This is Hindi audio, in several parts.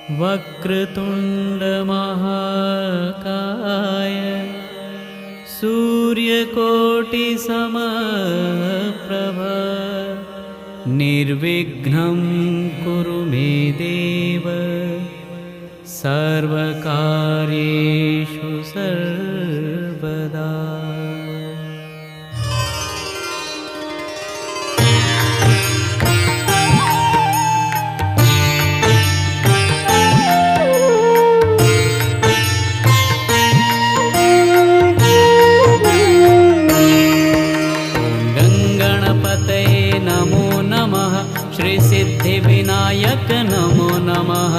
वक्रतुंड महाकाय सूर्यकोटि समप्रभ निर्विघ्नं कुरु मे देव सर्वकार्येषु सर्वदा। श्री सिद्धिविनायक नमो नमः।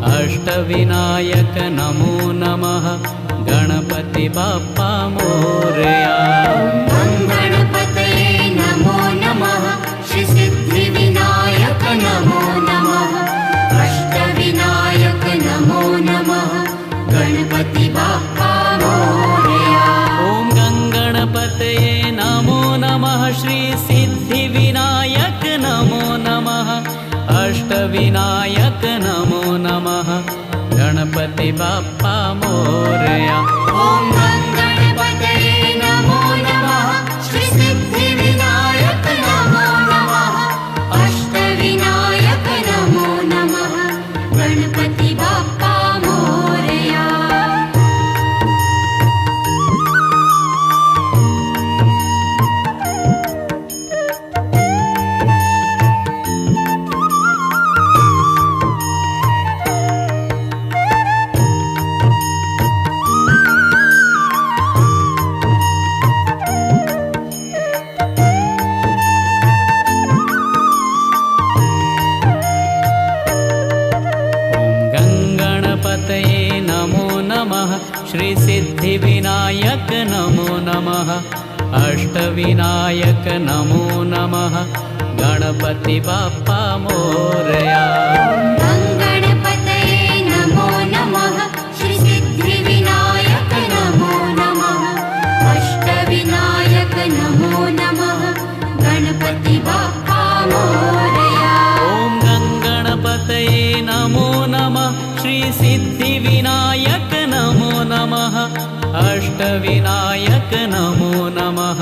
अष्टविनायक नमो नमः। गणपति बाप्पा मोरया। गणपतये नमो नमः। श्री सिद्धिविनायक नमो नमः। अष्टविनायक नमो नमः। गणपति बाप्पा मोरया। ओम गणपतये नमो नमः। श्री सिद्धिविनायक नमो नमः। अष्टविनायक नमो नमः। गणपति बाप्पा मोरया। ओम गणपतये नमो नमः। श्री सिद्धिविनायक नमो नमः। अष्टविनायक नमो नमः। गणपति बाप्पा मोरया। श्री सिद्धिविनायक नमो नमः। अष्टविनायक नमो नमः। गणपति बाप्पा मोरया। गणपतये नमो नमः। श्री सिद्धिविनायक नमो नमः। अष्टविनायक नमो नमः। गणपति बाप्पा मोरया। ओम गणपतये नमो नमः। श्री सिद्धिविनायक नमो नमः। अष्टविनायक नमो नमः।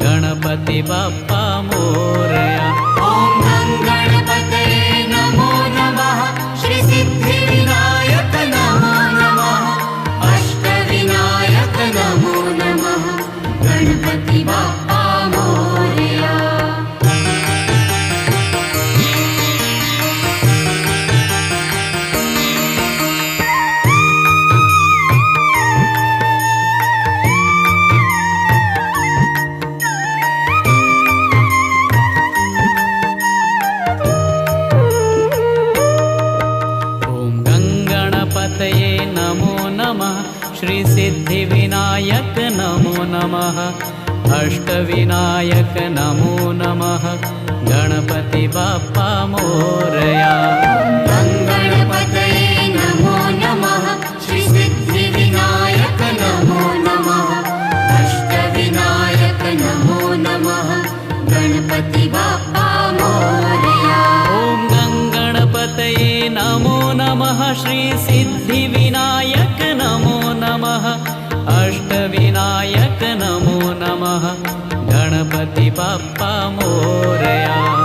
गणपति बाप्पा मोरया। ओम गणपतये नमो नमः। श्री सिद्धिविनायक नमो नमः। अष्टविनायक नमो नमः। गणपति बाप्पा मोरया। श्री सिद्धिविनायक नमो नमः। अष्टविनायक नमो नमः। गणपति बाप्पा मोरया। गणपतये नमो नमः। श्री सिद्धिविनायक नमो नमः। अष्टविनायक नमो नमः। गणपति बाप्पा मोरया। ओम गणपतये नमो नमः। श्री सिद्धिविनायक नमो नमः। अष्टविनायक नमो नमः। गणपति बाप्पा मोरया।